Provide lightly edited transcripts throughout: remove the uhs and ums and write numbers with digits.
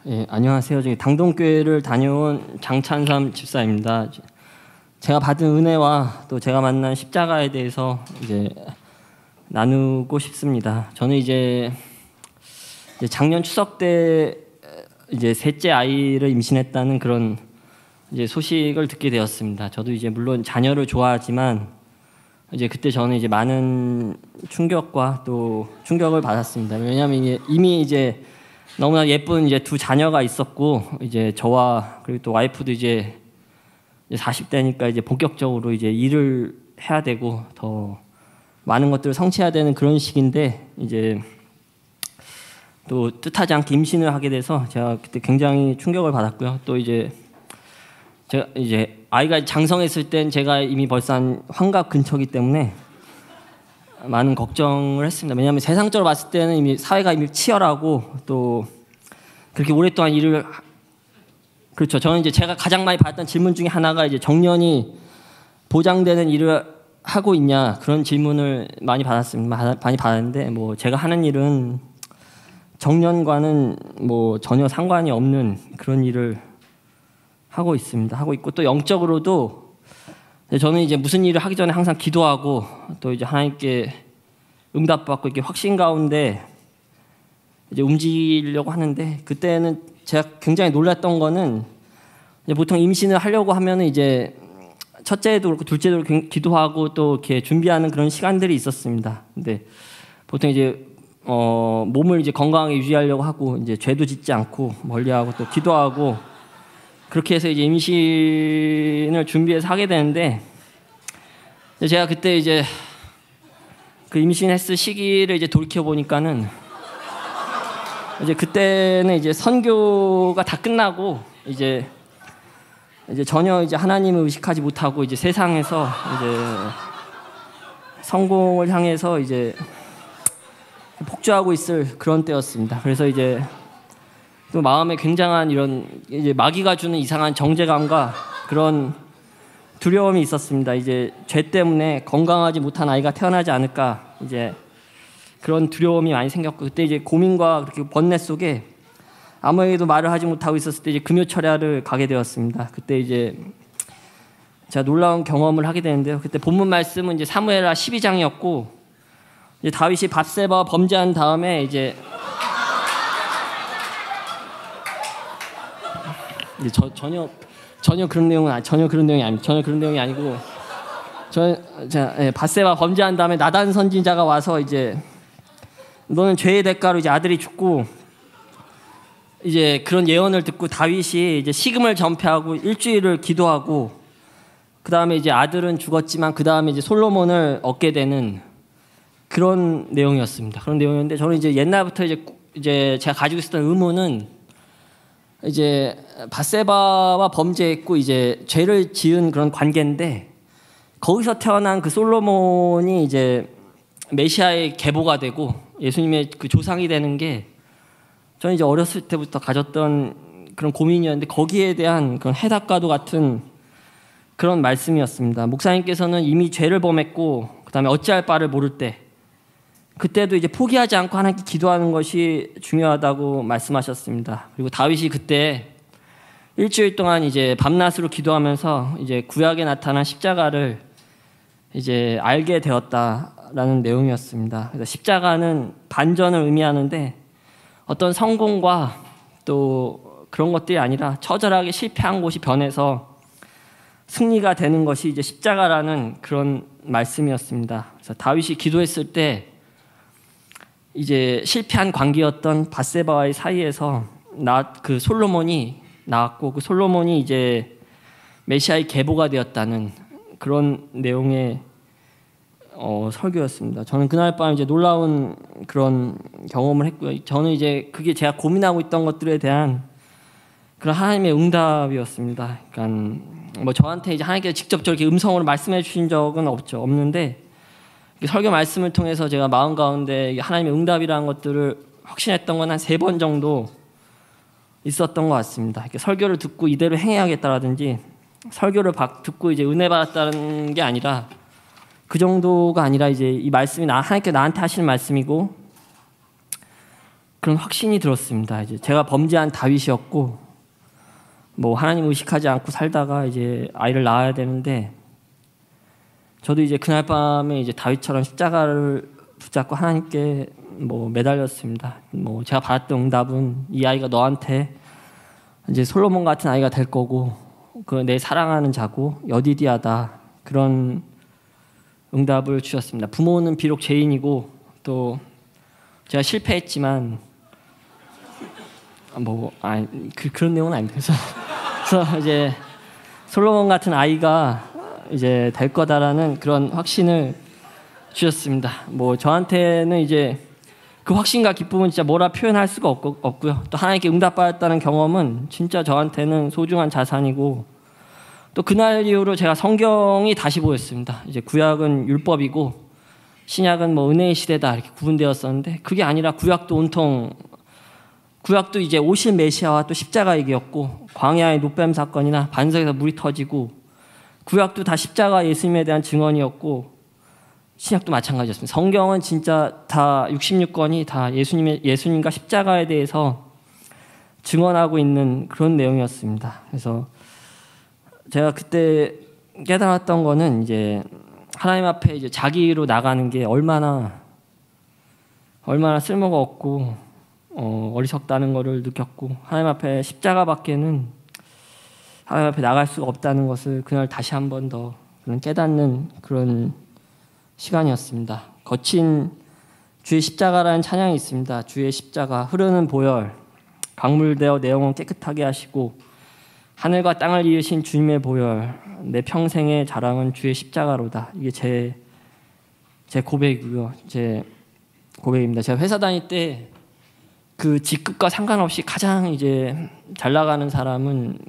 예, 안녕하세요. 저기 당동교회를 다녀온 장찬삼 집사입니다. 제가 받은 은혜와 또 제가 만난 십자가에 대해서 이제 나누고 싶습니다. 저는 이제 작년 추석 때 이제 셋째 아이를 임신했다는 그런 이제 소식을 듣게 되었습니다. 저도 이제 물론 자녀를 좋아하지만 이제 그때 저는 이제 많은 충격과 또 충격을 받았습니다. 왜냐하면 이미 이제 너무나 예쁜 이제 두 자녀가 있었고 이제 저와 그리고 또 와이프도 이제 40대니까 이제 본격적으로 이제 일을 해야 되고 더 많은 것들을 성취해야 되는 그런 시기인데 이제 또 뜻하지 않게 임신을 하게 돼서 제가 그때 굉장히 충격을 받았고요. 또 이제 제가 이제 아이가 장성했을 땐 제가 이미 벌써 한 환갑 근처이기 때문에 많은 걱정을 했습니다. 왜냐하면 세상적으로 봤을 때는 이미 사회가 이미 치열하고 또 그렇게 오랫동안 일을 그렇죠. 저는 이제 제가 가장 많이 받았던 질문 중에 하나가 이제 정년이 보장되는 일을 하고 있냐 그런 질문을 많이 받았습니다. 많이 받았는데 뭐 제가 하는 일은 정년과는 뭐 전혀 상관이 없는 그런 일을 하고 있습니다. 하고 있고 또 영적으로도 저는 이제 무슨 일을 하기 전에 항상 기도하고 또 이제 하나님께 응답받고 이렇게 확신 가운데 이제 움직이려고 하는데 그때는 제가 굉장히 놀랐던 거는 이제 보통 임신을 하려고 하면은 이제 첫째도 그렇고 둘째도 그렇고 기도하고 또 이렇게 준비하는 그런 시간들이 있었습니다. 근데 보통 이제 몸을 이제 건강하게 유지하려고 하고 이제 죄도 짓지 않고 멀리하고 또 기도하고 그렇게 해서 이제 임신을 준비해서 하게 되는데 제가 그때 이제 그 임신했을 시기를 이제 돌이켜 보니까는 이제 그때는 이제 선교가 다 끝나고 이제 전혀 이제 하나님을 의식하지 못하고 이제 세상에서 이제 성공을 향해서 이제 폭주하고 있을 그런 때였습니다. 그래서 이제 또 마음에 굉장한 이런 이제 마귀가 주는 이상한 정죄감과 그런 두려움이 있었습니다. 이제 죄 때문에 건강하지 못한 아이가 태어나지 않을까 이제 그런 두려움이 많이 생겼고 그때 이제 고민과 그렇게 번뇌 속에 아무에게도 말을 하지 못하고 있었을 때 이제 금요철야를 가게 되었습니다. 그때 이제 제가 놀라운 경험을 하게 되는데요. 그때 본문 말씀은 이제 사무엘하 12장이었고 이제 다윗이 밧세바와 범죄한 다음에 이제 전혀 그런 내용이 아니고 밧세바 범죄한 다음에 나단 선지자가 와서 이제 너는 죄의 대가로 이제 아들이 죽고 이제 그런 예언을 듣고 다윗이 이제 식음을 전폐하고 일주일을 기도하고 그 다음에 이제 아들은 죽었지만 그 다음에 이제 솔로몬을 얻게 되는 그런 내용이었습니다. 그런 내용이었는데 저는 이제 옛날부터 이제 제가 가지고 있었던 의문은 이제 밧세바와 범죄했고 이제 죄를 지은 그런 관계인데 거기서 태어난 그 솔로몬이 이제 메시아의 계보가 되고 예수님의 그 조상이 되는 게 저는 이제 어렸을 때부터 가졌던 그런 고민이었는데 거기에 대한 그런 해답과도 같은 그런 말씀이었습니다. 목사님께서는 이미 죄를 범했고 그다음에 어찌할 바를 모를 때 그때도 이제 포기하지 않고 하나님께 기도하는 것이 중요하다고 말씀하셨습니다. 그리고 다윗이 그때 일주일 동안 이제 밤낮으로 기도하면서 이제 구약에 나타난 십자가를 이제 알게 되었다라는 내용이었습니다. 그래서 십자가는 반전을 의미하는데 어떤 성공과 또 그런 것들이 아니라 처절하게 실패한 곳이 변해서 승리가 되는 것이 이제 십자가라는 그런 말씀이었습니다. 그래서 다윗이 기도했을 때 이제 실패한 관계였던 밧세바와의 사이에서 그 솔로몬이 나왔고 그 솔로몬이 이제 메시아의 계보가 되었다는 그런 내용의 설교였습니다. 저는 그날 밤 이제 놀라운 그런 경험을 했고요. 저는 이제 그게 제가 고민하고 있던 것들에 대한 그런 하나님의 응답이었습니다. 그러니까 뭐 저한테 이제 하나님께서 직접 저렇게 음성으로 말씀해 주신 적은 없는데 설교 말씀을 통해서 제가 마음 가운데 하나님의 응답이라는 것들을 확신했던 건 한 3번 정도 있었던 것 같습니다. 설교를 듣고 이대로 행해야겠다라든지 설교를 듣고 이제 은혜 받았다는 게 아니라 그 정도가 아니라 이제 이 말씀이 하나님께 나한테 하시는 말씀이고 그런 확신이 들었습니다. 이제 제가 범죄한 다윗이었고 뭐 하나님 의식하지 않고 살다가 이제 아이를 낳아야 되는데 저도 이제 그날 밤에 이제 다윗처럼 십자가를 붙잡고 하나님께 뭐 매달렸습니다. 뭐 제가 받았던 응답은 이 아이가 너한테 이제 솔로몬 같은 아이가 될 거고 그 내 사랑하는 자고 여디디하다 그런 응답을 주셨습니다. 부모는 비록 죄인이고 또 제가 실패했지만 그런 내용은 아닙니다. 그래서 이제 솔로몬 같은 아이가 이제 될 거다라는 그런 확신을 주셨습니다. 뭐 저한테는 이제 그 확신과 기쁨은 진짜 뭐라 표현할 수가 없고요. 또 하나님께 응답받았다는 경험은 진짜 저한테는 소중한 자산이고 또 그날 이후로 제가 성경이 다시 보였습니다. 이제 구약은 율법이고 신약은 뭐 은혜의 시대다 이렇게 구분되었었는데 그게 아니라 구약도 이제 오실 메시아와 또 십자가 얘기였고 광야의 노뱀 사건이나 반석에서 물이 터지고 구약도 다 십자가 예수님에 대한 증언이었고 신약도 마찬가지였습니다. 성경은 진짜 다 66권이 다 예수님과 십자가에 대해서 증언하고 있는 그런 내용이었습니다. 그래서 제가 그때 깨달았던 거는 이제 하나님 앞에 이제 자기로 나가는 게 얼마나 쓸모가 없고 어리석다는 것을 느꼈고 하나님 앞에 십자가밖에는 하나님 앞에 나갈 수가 없다는 것을 그날 다시 한 번 더 깨닫는 그런 시간이었습니다. 거친 주의 십자가라는 찬양이 있습니다. 주의 십자가 흐르는 보혈 강물되어 내 영혼 깨끗하게 하시고 하늘과 땅을 이으신 주님의 보혈 내 평생의 자랑은 주의 십자가로다. 이게 제 고백이고요. 제 고백입니다. 제가 회사 다닐 때 그 직급과 상관없이 가장 이제 잘 나가는 사람은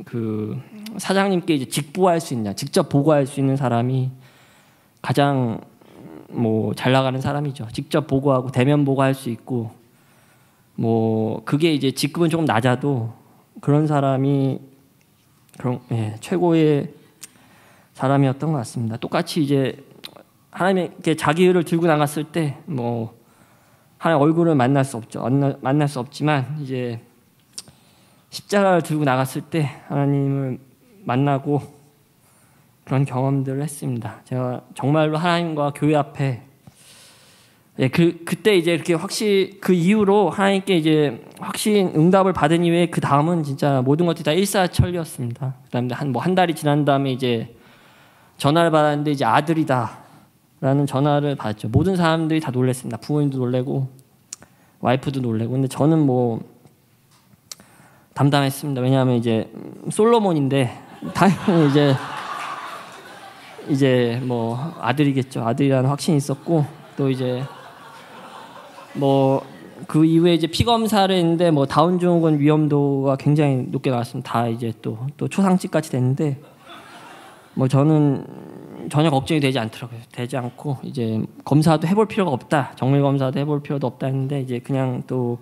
그 사장님께 이제 직보할 수 있냐, 직접 보고할 수 있는 사람이 가장 뭐 잘 나가는 사람이죠. 직접 보고하고 대면 보고할 수 있고 뭐 그게 이제 직급은 조금 낮아도 그런 사람이 최고의 사람이었던 것 같습니다. 똑같이 이제 하나님께 자기 의를 들고 나갔을 때 뭐 하나님 얼굴을 만날 수 없죠. 만날 수 없지만 이제 십자가를 들고 나갔을 때 하나님을 만나고 그런 경험들을 했습니다. 제가 정말로 하나님과 교회 앞에 그때 이제 이렇게 그 이후로 하나님께 이제 확신 응답을 받은 이후에 그 다음은 진짜 모든 것들이 다 일사천리였습니다. 그다음에 한 달이 지난 다음에 이제 전화를 받았는데 이제 아들이다라는 전화를 받았죠. 모든 사람들이 다 놀랐습니다. 부모님도 놀래고 와이프도 놀래고. 근데 저는 뭐 담담했습니다. 왜냐하면 이제 솔로몬인데 당연히 이제 뭐 아들이겠죠. 아들이라는 확신이 있었고 또 이제 뭐 그 이후에 이제 피 검사를 했는데 뭐 다운 증후군 위험도가 굉장히 높게 나왔습니다. 다 이제 또 초상집까지 됐는데 뭐 저는 전혀 걱정이 되지 않더라고요. 되지 않고 이제 검사도 해볼 필요가 없다. 정밀 검사도 해볼 필요도 없다 했는데 이제 그냥 또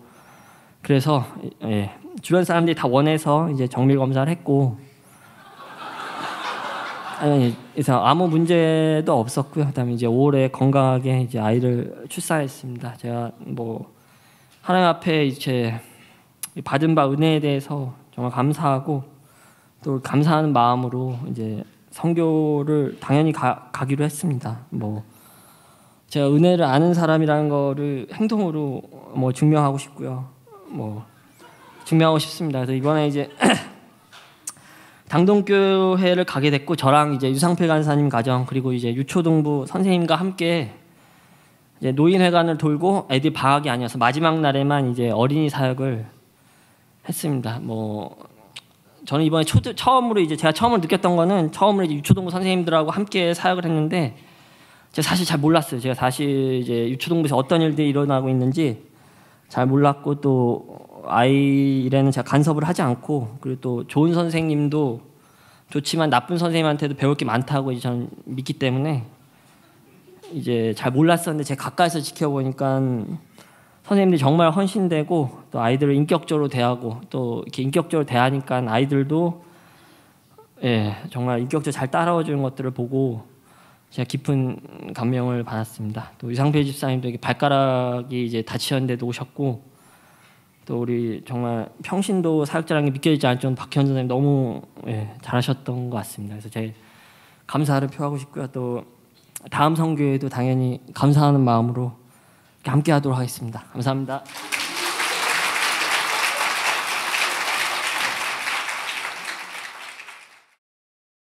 그래서 주변 사람들이 다 원해서 이제 정밀 검사를 했고 그래서 아무 문제도 없었고요. 그다음에 이제 5월에 건강하게 이제 아이를 출산했습니다. 제가 뭐 하나님 앞에 이제 받은 바 은혜에 대해서 정말 감사하고 또 감사하는 마음으로 이제 선교를 당연히 가기로 했습니다. 뭐 제가 은혜를 아는 사람이라는 거를 행동으로 뭐 증명하고 싶고요. 뭐 증명하고 싶습니다. 그래서 이번에 이제 당동교회를 가게 됐고 저랑 이제 유상필 간사님 가정 그리고 이제 유초등부 선생님과 함께 이제 노인회관을 돌고 애들 방학이 아니어서 마지막 날에만 이제 어린이 사역을 했습니다. 뭐 저는 이번에 처음으로 이제 제가 처음으로 느꼈던 거는 처음으로 이제 유초등부 선생님들하고 함께 사역을 했는데 제가 사실 잘 몰랐어요. 제가 사실 이제 유초등부에서 어떤 일들이 일어나고 있는지 잘 몰랐고 또 아이 일에는 제가 간섭을 하지 않고 그리고 또 좋은 선생님도 좋지만 나쁜 선생님한테도 배울 게 많다고 이제 저는 믿기 때문에 이제 잘 몰랐었는데 제가 가까이서 지켜보니까 선생님들이 정말 헌신되고 또 아이들을 인격적으로 대하고 또 이렇게 인격적으로 대하니까 아이들도 정말 인격적으로 잘 따라와 주는 것들을 보고 제가 깊은 감명을 받았습니다. 또 유상필 집사님도 이게 발가락이 이제 다치셨는데도 오셨고 또 우리 정말 평신도 사역자라는 게 믿겨지지 않을 정도 박현 선생님 너무 잘하셨던 것 같습니다. 그래서 제 감사를 표하고 싶고요. 또 다음 선교회도 당연히 감사하는 마음으로 함께 하도록 하겠습니다. 감사합니다.